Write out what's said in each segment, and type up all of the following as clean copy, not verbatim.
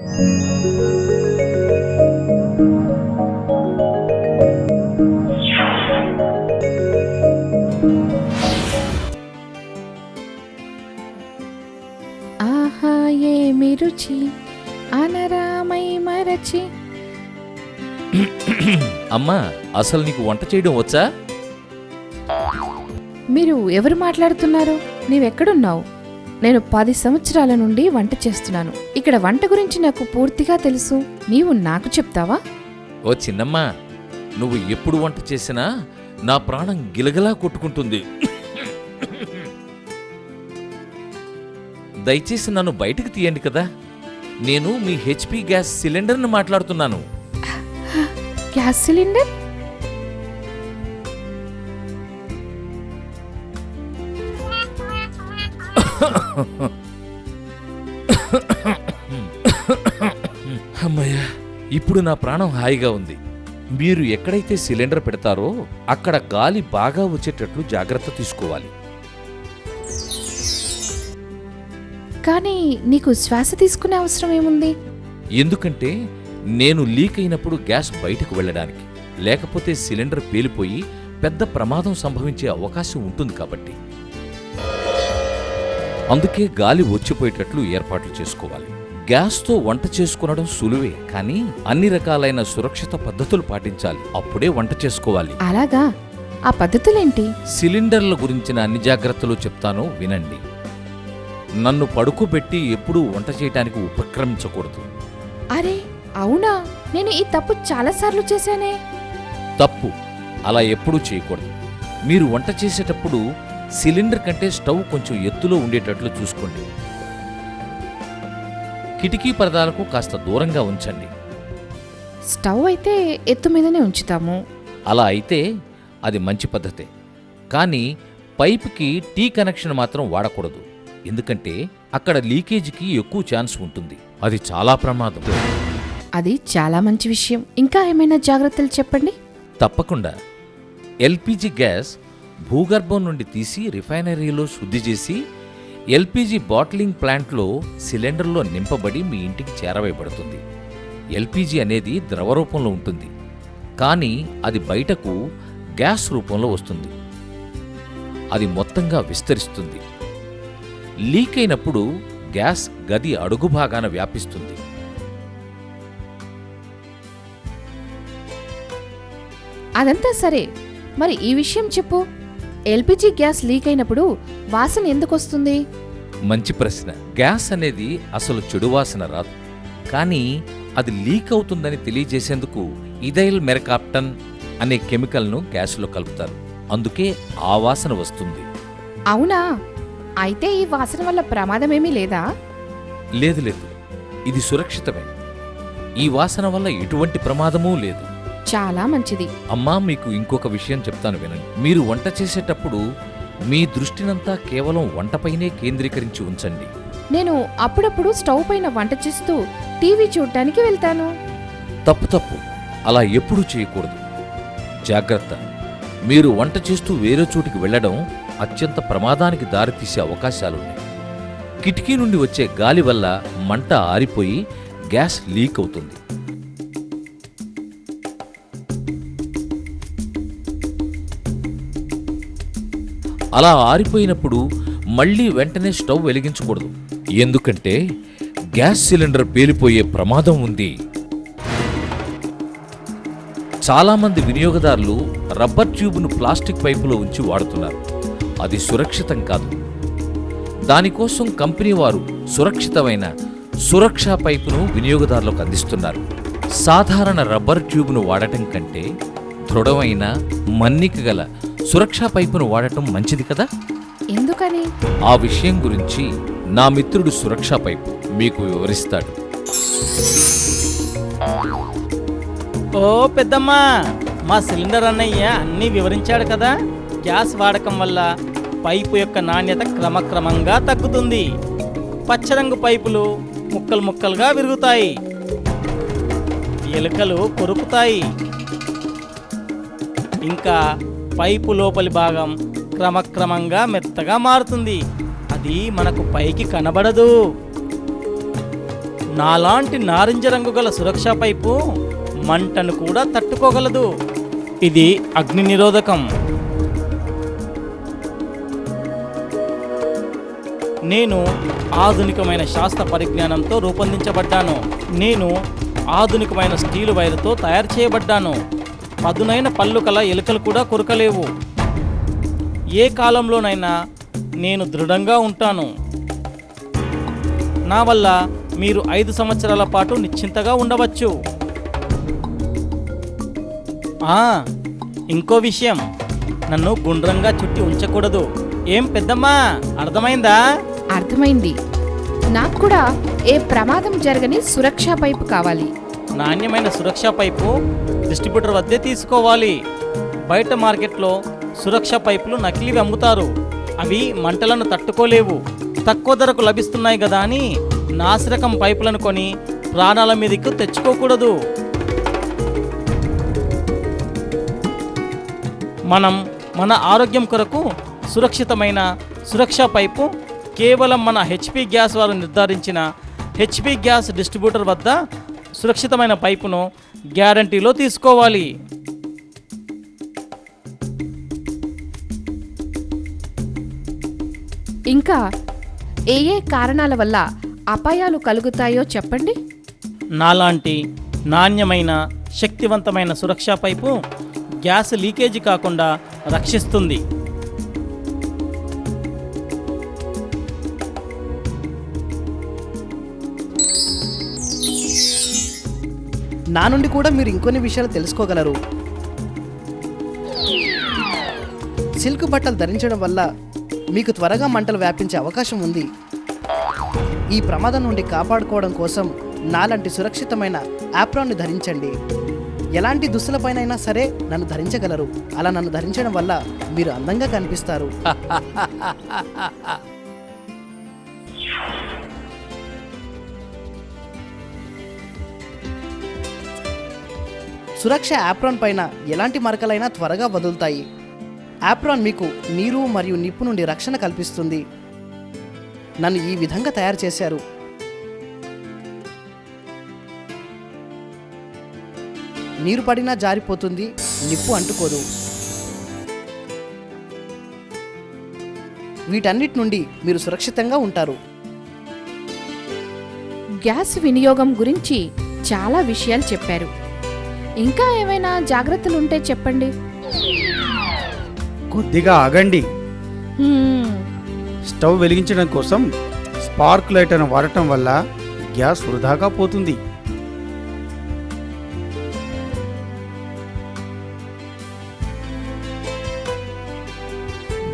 ఆహా ఏమి రుచి అనరామై మరచి. అమ్మా, అసలు నీకు వంట చేయడం వచ్చా? మీరు ఎవరు మాట్లాడుతున్నారు? నీవెక్కడున్నావు? నేను 10 సంవత్సరాల నుండి వంట చేస్తున్నాను. ఇక్కడ వంట గురించి నాకు పూర్తిగా తెలుసు. నీవు నాకు చెప్తావా? ఓ చిన్నమ్మా, నువ్వు ఎప్పుడు వంట చేసినా నా ప్రాణం గిలగలా కొట్టుకుంటుంది. దయచేసి నన్ను బయటకు తీయండి కదా. నేను మీ హెచ్పి గ్యాస్ సిలిండర్ని మాట్లాడుతున్నాను. Gas cylinder? అమ్మయ్యా, ఇప్పుడు నా ప్రాణం హాయిగా ఉంది. మీరు ఎక్కడైతే సిలిండర్ పెడతారో అక్కడ గాలి బాగా వచ్చేటట్లు జాగ్రత్త తీసుకోవాలి. కానీ నీకు శ్వాస తీసుకునే అవసరం ఏముంది? ఎందుకంటే నేను లీక్ అయినప్పుడు గ్యాస్ బయటకు వెళ్ళడానికి, లేకపోతే సిలిండర్ పేలిపోయి పెద్ద ప్రమాదం సంభవించే అవకాశం ఉంటుంది కాబట్టి. అందుకే గాలి వచ్చిపోయేటట్లు ఏర్పాట్లు చేసుకోవాలి. గ్యాస్తో వంట చేసుకునడం సులువే, కానీ అన్ని రకాలైన సురక్షిత పద్ధతులు పాటించాలి. అప్పుడే వంట చేసుకోవాలి. అలాగా? ఆ పద్ధతులేంటి? సిలిండర్ల గురించిన అన్ని జాగ్రత్తలు చెప్తాను, వినండి. నన్ను పడుకోబెట్టి ఎప్పుడూ వంట చేయటానికి ఉపక్రమించకూడదు. అరే అవునా? నేను ఈ తప్పు చాలాసార్లు చేశానే. తప్పు అలా ఎప్పుడూ చేయకూడదు. మీరు వంట చేసేటప్పుడు సిలిండర్ కంటే స్టవ్ కొంచెం ఎత్తులో ఉండేటట్లు చూసుకోండి. కిటికీ పరదాలకు కాస్త దూరంగా ఉంచండి. స్టవ్ అయితే ఎత్తు మీదనే ఉంచుతాము. అలా అయితే అది మంచి పద్ధతే. కానీ పైపుకి టీ కనెక్షన్ మాత్రం వాడకూడదు. ఎందుకంటే అక్కడ లీకేజీకి ఎక్కువ ఛాన్స్ ఉంటుంది. అది చాలా ప్రమాదం. అది చాలా మంచి విషయం. ఇంకా ఏమైనా జాగ్రత్తలు చెప్పండి. తప్పకుండా. ఎల్పిజి గ్యాస్ భూగర్భం నుండి తీసి రిఫైనరీలో శుద్ధి చేసి ఎల్పిజి బాటిలింగ్ ప్లాంట్లో సిలిండర్లో నింపబడి మీ ఇంటికి చేరవేయబడుతుంది. ఎల్పిజి అనేది ద్రవ రూపంలో ఉంటుంది, కానీ అది బయటకు గ్యాస్ రూపంలో వస్తుంది. అది మొత్తంగా విస్తరిస్తుంది. లీక్ అయినప్పుడు గ్యాస్ గది అడుగు భాగాన వ్యాపిస్తుంది. అదంతా సరే, మరి ఈ విషయం చెప్పు. ఎల్పిజి గ్యాస్ లీక్ అయినప్పుడు వాసన ఎందుకు వస్తుంది? మంచి ప్రశ్న. గ్యాస్ అనేది అసలు చెడు వాసన రాదు, కానీ అది లీక్ అవుతుందని తెలియజేసేందుకు ఇథైల్ మెరకాప్టన్ అనే కెమికల్ను గ్యాస్లో కలుపుతారు. అందుకే ఆ వాసన వస్తుంది. అవునా? అయితే ఈ వాసన వల్ల ప్రమాదమేమీ లేదా? లేదు లేదు, ఇది సురక్షితమే. ఈ వాసన వల్ల ఎటువంటి ప్రమాదమూ లేదు. చాలా మంచిది. అమ్మా, మీకు ఇంకొక విషయం చెప్తాను, వినండి. మీరు వంట చేసేటప్పుడు మీ దృష్టినంతా కేవలం వంటపైనే కేంద్రీకరించి ఉంచండి. నేను అప్పుడప్పుడు స్టవ్ పైన వంట చేస్తూ టీవీ చూడటానికి వెళ్తాను. తప్పు. అలా ఎప్పుడూ చేయకూడదు. జాగ్రత్త. మీరు వంట చేస్తూ వేరే చోటికి వెళ్లడం అత్యంత ప్రమాదానికి దారితీసే అవకాశాలున్నాయి. కిటికీ నుండి వచ్చే గాలి వల్ల మంట ఆరిపోయి గ్యాస్ లీక్ అవుతుంది. అలా ఆరిపోయినప్పుడు మళ్లీ వెంటనే స్టవ్ వెలిగించకూడదు. ఎందుకంటే గ్యాస్ సిలిండర్ పేలిపోయే ప్రమాదం ఉంది. చాలామంది వినియోగదారులు రబ్బర్ ట్యూబ్ను ప్లాస్టిక్ పైపులో ఉంచి వాడుతున్నారు. అది సురక్షితం కాదు. దానికోసం కంపెనీ వారు సురక్షితమైన సురక్షా పైపును వినియోగదారులకు అందిస్తున్నారు. సాధారణ రబ్బర్ ట్యూబ్ను వాడటం కంటే దృఢమైన మన్నిక గల సురక్షా పైపును వాడటం మంచిది కదా. ఎందుకని? ఆ విషయం గురించి నా మిత్రుడు సురక్షా పైపు మీకు వివరిస్తాడు. ఓ పెద్దమ్మా, మా సిలిండర్ అన్నయ్య అన్నీ వివరించాడు కదా. గ్యాస్ వాడకం వల్ల పైపు యొక్క నాణ్యత క్రమక్రమంగా తగ్గుతుంది. పచ్చరంగు పైపులు ముక్కలు ముక్కలుగా విరుగుతాయి, ఎలుకలు కొరుకుతాయి. ఇంకా పైపు లోపలి భాగం క్రమక్రమంగా మెత్తగా మారుతుంది. అది మనకు పైకి కనబడదు. నాలాంటి నారింజ రంగు గల సురక్షా పైపు మంటను కూడా తట్టుకోగలదు. ఇది అగ్ని నిరోధకం. నేను ఆధునికమైన శాస్త్ర పరిజ్ఞానంతో రూపొందించబడ్డాను. నేను ఆధునికమైన స్టీలు వైర్తో తయారు చేయబడ్డాను. పదునైన పళ్ళు కల ఎలుకలు కూడా కొరకలేవు. ఏ కాలంలోనైనా నేను దృఢంగా ఉంటాను. నా వల్ల మీరు 5 సంవత్సరాల పాటు నిశ్చింతగా ఉండవచ్చు. ఇంకో విషయం, నన్ను గుండ్రంగా చుట్టి ఉంచకూడదు. ఏం పెద్దమ్మా, అర్థమైందా? అర్థమైంది. నాకు కూడా ఏ ప్రమాదం జరగని సురక్షా పైపు కావాలి. నాణ్యమైన సురక్షా పైపు డిస్ట్రిబ్యూటర్ వద్దే తీసుకోవాలి. బయట మార్కెట్లో సురక్షా పైపులు నకిలీవి అమ్ముతారు. అవి మంటలను తట్టుకోలేవు. తక్కువ ధరకు లభిస్తున్నాయి కదా అని నాసిరకం పైపులను కొని ప్రాణాల మీదకు తెచ్చుకోకూడదు. మనం మన ఆరోగ్యం కొరకు సురక్షితమైన సురక్షా పైపు కేవలం మన హెచ్పి గ్యాస్ వారు నిర్ధారించిన హెచ్పి గ్యాస్ డిస్ట్రిబ్యూటర్ వద్ద సురక్షితమైన పైపును గ్యారంటీలో తీసుకోవాలి. ఇంకా ఏ ఏ కారణాల వల్ల అపాయాలు కలుగుతాయో చెప్పండి. నాలాంటి నాణ్యమైన శక్తివంతమైన సురక్షా పైపు గ్యాస్ లీకేజీ కాకుండా రక్షిస్తుంది. నా నుండి కూడా మీరు ఇంకొన్ని విషయాలు తెలుసుకోగలరు. సిల్క్ బట్టలు ధరించడం వల్ల మీకు త్వరగా మంటలు వ్యాపించే అవకాశం ఉంది. ఈ ప్రమాదం నుండి కాపాడుకోవడం కోసం నాలాంటి సురక్షితమైన యాప్రాన్ని ధరించండి. ఎలాంటి దుస్తులపైనైనా సరే నన్ను ధరించగలరు. అలా నన్ను ధరించడం వల్ల మీరు అందంగా కనిపిస్తారు. సురక్ష యాప్రాన్ పైన ఎలాంటి మరకలైనా త్వరగా వదులుతాయి. యాప్రాన్ మీకు నీరు మరియు నిప్పు నుండి రక్షణ కల్పిస్తుంది. నన్ను ఈ విధంగా తయారు చేశారు. నీరు పడినా జారిపోతుంది, నిప్పు అంటుకోదు. వీటన్నిటి నుండి మీరు సురక్షితంగా ఉంటారు. గ్యాస్ వినియోగం గురించి చాలా విషయాలు చెప్పారు. ఇంకా ఏమైనా జాగ్రత్తలుంటే చెప్పండి. కొద్దిగా ఆగండి. స్టవ్ వెలిగించడం కోసం స్పార్క్ లైటర్ను వాడటం వల్ల గ్యాస్ వృధాగా పోతుంది.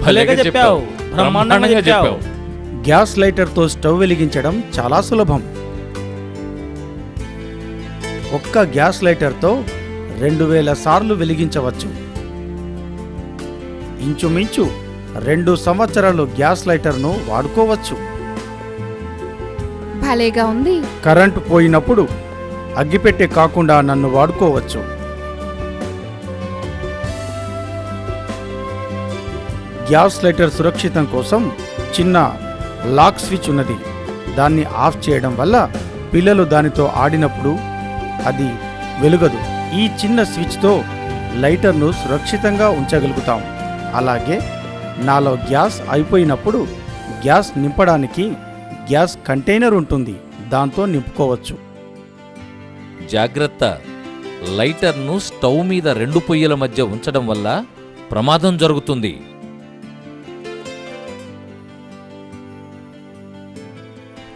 భలేగా చెప్పావు, బ్రహ్మాండంగా చెప్పావు. గ్యాస్ లైటర్తో స్టవ్ వెలిగించడం చాలా సులభం. ఒక్క గ్యాస్ లైటర్తో 2000 సార్లు వెలిగించవచ్చు. ఇంచుమించు 2 సంవత్సరాలు గ్యాస్ లైటర్ను వాడుకోవచ్చు. భలేగా ఉంది. కరెంటు పోయినప్పుడు అగ్గిపెట్టె కాకుండా నన్ను వాడుకోవచ్చు. గ్యాస్ లైటర్ సురక్షితం కోసం చిన్న లాక్ స్విచ్ ఉన్నది. దాన్ని ఆఫ్ చేయడం వల్ల పిల్లలు దానితో ఆడినప్పుడు అది వెలుగదు. ఈ చిన్న స్విచ్తో లైటర్ను సురక్షితంగా ఉంచగలుగుతాం. అలాగే నాలో గ్యాస్ అయిపోయినప్పుడు గ్యాస్ నింపడానికి గ్యాస్ కంటైనర్ ఉంటుంది. దాంతో నింపుకోవచ్చు. జాగ్రత్త, లైటర్ను స్టవ్ మీద 2 పొయ్యిల మధ్య ఉంచడం వల్ల ప్రమాదం జరుగుతుంది.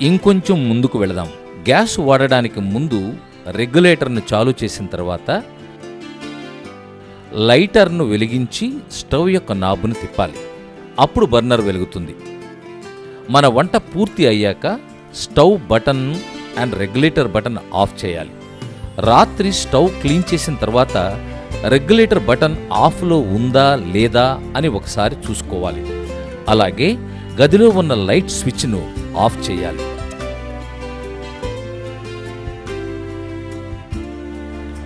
ఇంకొంచెం ముందుకు వెళదాం. గ్యాస్ వాడడానికి ముందు రెగ్యులేటర్ను చాలు చేసిన తర్వాత లైటర్ను వెలిగించి స్టవ్ యొక్క నాబును తిప్పాలి. అప్పుడు బర్నర్ వెలుగుతుంది. మన వంట పూర్తి అయ్యాక stove button and regulator button off చేయాలి. రాత్రి స్టవ్ క్లీన్ చేసిన తర్వాత రెగ్యులేటర్ బటన్ ఆఫ్లో ఉందా లేదా అని ఒకసారి చూసుకోవాలి. అలాగే గదిలో ఉన్న లైట్ స్విచ్ను ఆఫ్ చేయాలి.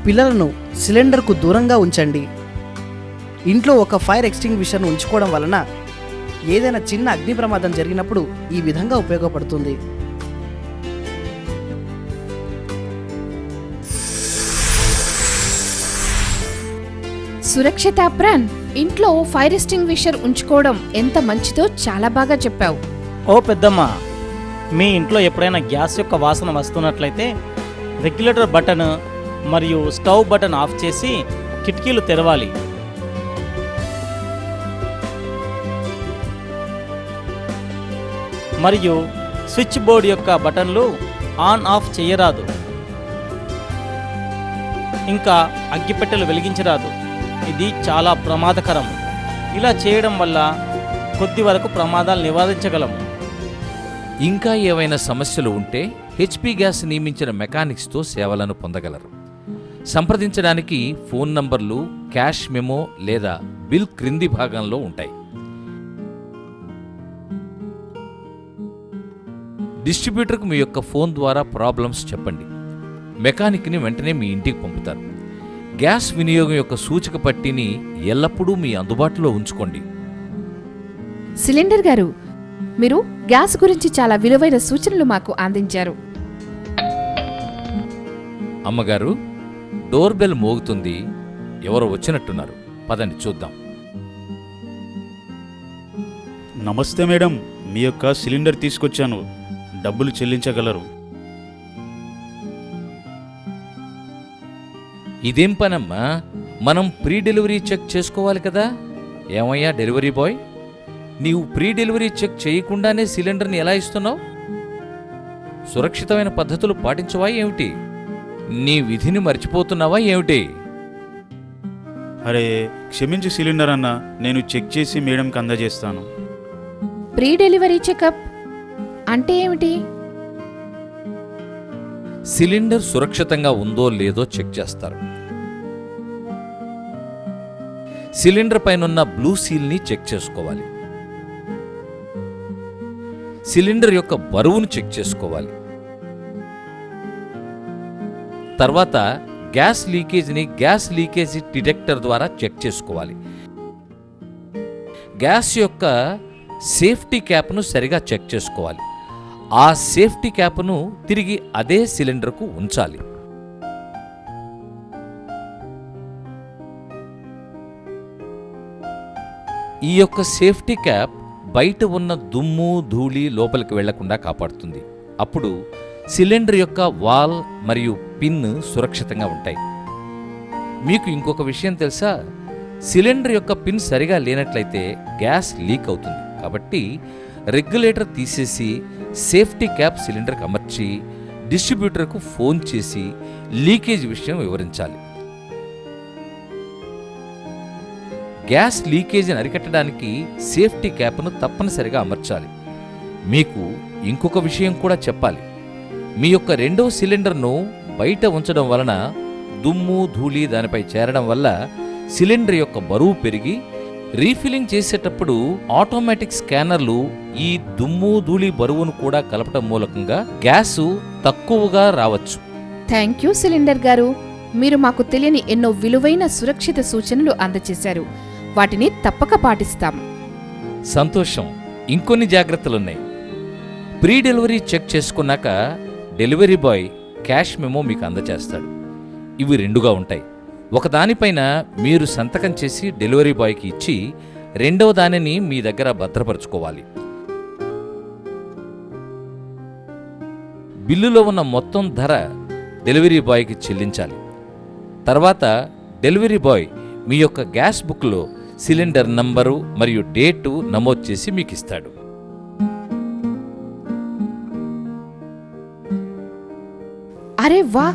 పిల్లలను సిలిండర్కు దూరంగా ఉంచండి. ఇంట్లో ఒక ఫైర్ ఎక్స్టింగ్విషర్ను ఉంచుకోవడం వలన ఏదైనా చిన్న అగ్ని ప్రమాదం జరిగినప్పుడు ఈ విధంగా ఉపయోగపడుతుంది. సురక్షిత అప్రాన్, ఇంట్లో ఫైర్ ఎక్స్టింగ్విషర్ ఉంచుకోవడం ఎంత మంచిదో చాలా బాగా చెప్పావు. ఓ పెద్దమ్మ, మీ ఇంట్లో ఎప్పుడైనా గ్యాస్ యొక్క వాసన వస్తున్నట్లయితే రెగ్యులేటర్ బటన్ మరియు స్టవ్ బటన్ ఆఫ్ చేసి కిటికీలు తెరవాలి. మరియు స్విచ్ బోర్డ్ యొక్క బటన్లు ఆన్ ఆఫ్ చేయరాదు. ఇంకా అగ్గిపెట్టెలు వెలిగించరాదు. ఇది చాలా ప్రమాదకరం. ఇలా చేయడం వల్ల కొద్ది వరకు ప్రమాదాలు నివారించగలము. ఇంకా ఏవైనా సమస్యలు ఉంటే హెచ్పి గ్యాస్ నియమించిన మెకానిక్స్తో సేవలను పొందగలరు. సంప్రదించడానికి ఫోన్ నంబర్లు క్యాష్ మెమో లేదా బిల్ క్రింది భాగంలో ఉంటాయి. డిస్ట్రిబ్యూటర్కు మీ యొక్క ఫోన్ ద్వారా ప్రాబ్లమ్స్ చెప్పండి. మెకానిక్ని వెంటనే మీ ఇంటికి పంపుతారు. గ్యాస్ వినియోగం యొక్క సూచిక పట్టిని ఎల్లప్పుడూ మీ అందుబాటులో ఉంచుకోండి. సిలిండర్ గారు, మీరు గ్యాస్ గురించి చాలా విలువైన సూచనలు మాకు అందించారు. అమ్మగారు, డోర్ బెల్ మోగుతుంది. ఎవరో వచ్చినట్టున్నారు. పదండి చూద్దాం. నమస్తే మేడం, మీ యొక్క సిలిండర్ తీసుకొచ్చాను. డబ్బులు చెల్లించగలరు. ఇదేం పనమ్మా? మనం ప్రీ డెలివరీ చెక్ చేసుకోవాలి కదా. ఏమయ్యా డెలివరీ బాయ్, నీవు ప్రీ డెలివరీ చెక్ చేయకుండానే సిలిండర్ని ఎలా ఇస్తున్నావు? సురక్షితమైన పద్ధతులు పాటించవా ఏమిటి? నీ విధిని మర్చిపోతున్నావా ఏమిటి? అరే క్షమించు సిలిండర్ అన్న, నేను చెక్ చేసి మేడంకి అందజేస్తాను. ప్రీ డెలివరీ చెకప్ అంటే ఏమిటి? సిలిండర్ సురక్షితంగా ఉందో లేదో చెక్ చేస్తారు. సిలిండర్ పైనున్న బ్లూ సీల్ని చెక్ చేసుకోవాలి. సిలిండర్ యొక్క బరువును చెక్ చేసుకోవాలి. తర్వాత గ్యాస్ లీకేజీని గ్యాస్ లీకేజీ డిటెక్టర్ ద్వారా చెక్ చేసుకోవాలి. గ్యాస్ యొక్క సేఫ్టీ క్యాప్ను సరిగా చెక్ చేసుకోవాలి. ఆ సేఫ్టీ క్యాప్ను తిరిగి అదే సిలిండర్కు ఉంచాలి. ఈ యొక్క సేఫ్టీ క్యాప్ బయట ఉన్న దుమ్ము ధూళి లోపలికి వెళ్లకుండా కాపాడుతుంది. అప్పుడు సిలిండర్ యొక్క వాల్ మరియు పిన్ సురక్షితంగా ఉంటాయి. మీకు ఇంకొక విషయం తెలుసా? సిలిండర్ యొక్క పిన్ సరిగా లేనట్లయితే గ్యాస్ లీక్ అవుతుంది. కాబట్టి రెగ్యులేటర్ తీసేసి సేఫ్టీ క్యాప్ సిలిండర్కి అమర్చి డిస్ట్రిబ్యూటర్కు ఫోన్ చేసి లీకేజ్ విషయం వివరించాలి. గ్యాస్ లీకేజీని అరికట్టడానికి సేఫ్టీ క్యాప్ను తప్పనిసరిగా అమర్చాలి. మీకు ఇంకొక విషయం కూడా చెప్పాలి. మీ యొక్క రెండవ సిలిండర్ను బయట ఉంచడం వలన దుమ్ము ధూళి దానిపై చేరడం వల్ల సిలిండర్ యొక్క బరువు పెరిగి రీఫిల్లింగ్ చేసేటప్పుడు ఆటోమేటిక్ స్కానర్లు ఈ దుమ్ము ధూళి బరువును కూడా కలపడం మూలకంగా గ్యాసు తక్కువగా రావచ్చు. థ్యాంక్ యూ సిలిండర్ గారు. మీరు మాకు తెలియని ఎన్నో విలువైన సురక్షిత సూచనలు అందజేశారు. వాటిని తప్పక పాటిస్తాం. సంతోషం. ఇంకొన్ని జాగ్రత్తలున్నాయి. ప్రీ డెలివరీ చెక్ చేసుకున్నాక డెలివరీ బాయ్ క్యాష్ మెమో మీకు అందజేస్తాడు. ఇవి రెండుగా ఉంటాయి. ఒకదానిపైన మీరు సంతకం చేసి డెలివరీ బాయ్కి ఇచ్చి రెండవ దానిని మీ దగ్గర భద్రపరుచుకోవాలి. బిల్లులో ఉన్న మొత్తం ధర డెలివరీ బాయ్కి చెల్లించాలి. తర్వాత డెలివరీ బాయ్ మీ యొక్క గ్యాస్ బుక్లో సిలిండర్ నంబరు మరియు డేటు నమోదు చేసి మీకు ఇస్తాడు. అరే వా!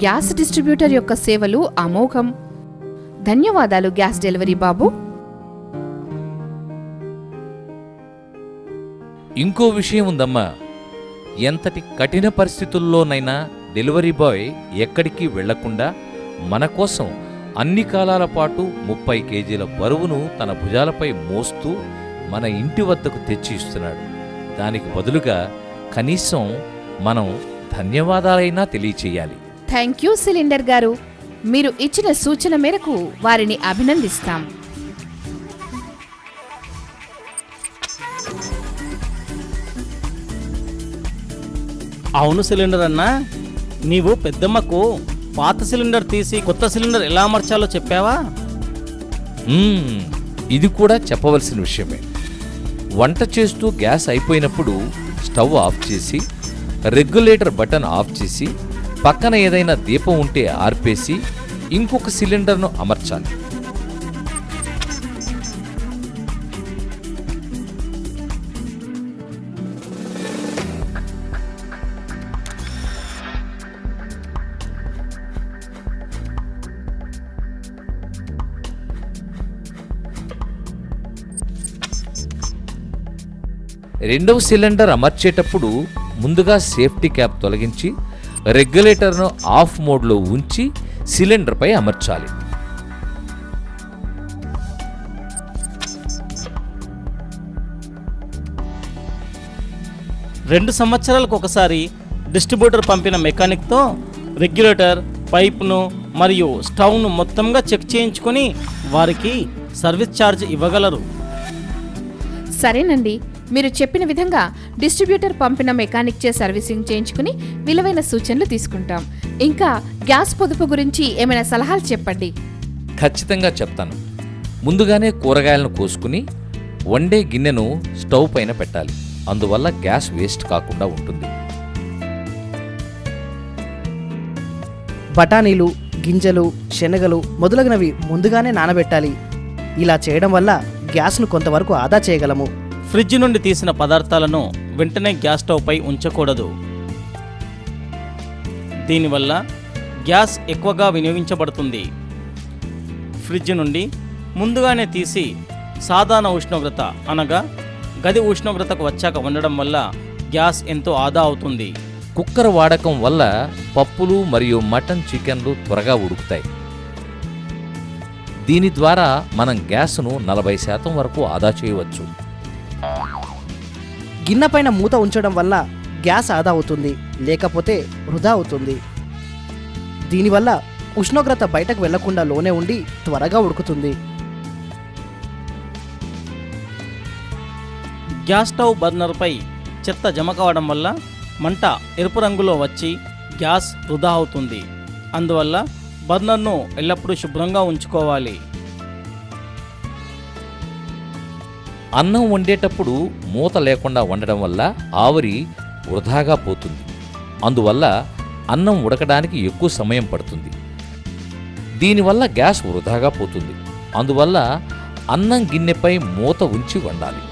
గ్యాస్ డిస్ట్రిబ్యూటర్ యొక్క సేవలు అమోఘం. ధన్యవాదాలు గ్యాస్ డెలివరీ బాబు. ఇంకో విషయం ఉందమ్మా. ఎంతటి కఠిన పరిస్థితుల్లోనైనా డెలివరీ బాయ్ ఎక్కడికి వెళ్లకుండా మన కోసం అన్ని కాలాల పాటు 30 కేజీల బరువును తన భుజాలపై మోస్తూ మన ఇంటి వద్దకు తెచ్చి ఇస్తున్నాడు. దానికి బదులుగా కనీసం మనం ధన్యవాదాలైనా తెలియచేయాలి. థ్యాంక్ యూ సిలిండర్ గారు. మీరు ఇచ్చిన సూచన మేరకు వారిని అభినందిస్తాం. అవును సిలిండర్ అన్నా, నీవు పెద్దమ్మకు పాత సిలిండర్ తీసి కొత్త సిలిండర్ ఎలా అమర్చాలో చెప్పావా? ఇది కూడా చెప్పవలసిన విషయమే. వంట చేస్తూ గ్యాస్ అయిపోయినప్పుడు స్టవ్ ఆఫ్ చేసి, రెగ్యులేటర్ బటన్ ఆఫ్ చేసి, పక్కన ఏదైనా దీపం ఉంటే ఆర్పేసి ఇంకొక సిలిండర్ను అమర్చాలి. రెండవ సిలిండర్ అమర్చేటప్పుడు ముందుగా సేఫ్టీ క్యాప్ తొలగించి రెగ్యులేటర్ను ఆఫ్ మోడ్లో ఉంచి సిలిండర్పై అమర్చాలి. రెండు సంవత్సరాలకు ఒకసారి డిస్ట్రిబ్యూటర్ పంపిన మెకానిక్తో రెగ్యులేటర్, పైప్ను మరియు స్టవ్ను మొత్తంగా చెక్ చేయించుకొని వారికి సర్వీస్ ఛార్జ్ ఇవ్వగలరు. సరేనండి, మీరు చెప్పిన విధంగా డిస్ట్రిబ్యూటర్ పంపిన మెకానిక్ చే సర్వీసింగ్ చేయించుకుని విలువైన సూచనలు తీసుకుంటాం. ఇంకా గ్యాస్ పొదుపు గురించి ఏమైనా సలహాలు చెప్పండి. ఖచ్చితంగా చెప్తాను. ముందుగానే కూరగాయలను కోసుకుని వండే గిన్నెను స్టవ్ పైన పెట్టాలి. అందువల్ల గ్యాస్ వేస్ట్ కాకుండా ఉంటుంది. బఠానీలు, గింజలు, శనగలు మొదలగునవి ముందుగానే నానబెట్టాలి. ఇలా చేయడం వల్ల గ్యాస్ను కొంతవరకు ఆదా చేయగలము. ఫ్రిడ్జ్ నుండి తీసిన పదార్థాలను వెంటనే గ్యాస్ స్టవ్ పై ఉంచకూడదు. దీనివల్ల గ్యాస్ ఎక్కువగా వినియోగించబడుతుంది. ఫ్రిడ్జ్ నుండి ముందుగానే తీసి సాధారణ ఉష్ణోగ్రత అనగా గది ఉష్ణోగ్రతకు వచ్చాక వండడం వల్ల గ్యాస్ ఎంతో ఆదా అవుతుంది. కుక్కర్ వాడకం వల్ల పప్పులు మరియు మటన్, చికెన్లు త్వరగా ఉడుకుతాయి. దీని ద్వారా మనం గ్యాస్ను 40% వరకు ఆదా చేయవచ్చు. గిన్నె పైన మూత ఉంచడం వల్ల గ్యాస్ ఆదా అవుతుంది, లేకపోతే వృధా అవుతుంది. దీనివల్ల ఉష్ణోగ్రత బయటకు వెళ్లకుండా లోనే ఉండి త్వరగా ఉడుకుతుంది. గ్యాస్ స్టవ్ బర్నర్పై చెత్త జమ కావడం వల్ల మంట ఎరుపు రంగులో వచ్చి గ్యాస్ వృధా అవుతుంది. అందువల్ల బర్నర్ను ఎల్లప్పుడూ శుభ్రంగా ఉంచుకోవాలి. అన్నం వండేటప్పుడు మూత లేకుండా వండడం వల్ల ఆవిరి వృధాగా పోతుంది. అందువల్ల అన్నం ఉడకడానికి ఎక్కువ సమయం పడుతుంది. దీనివల్ల గ్యాస్ వృధాగా పోతుంది. అందువల్ల అన్నం గిన్నెపై మూత ఉంచి వండాలి.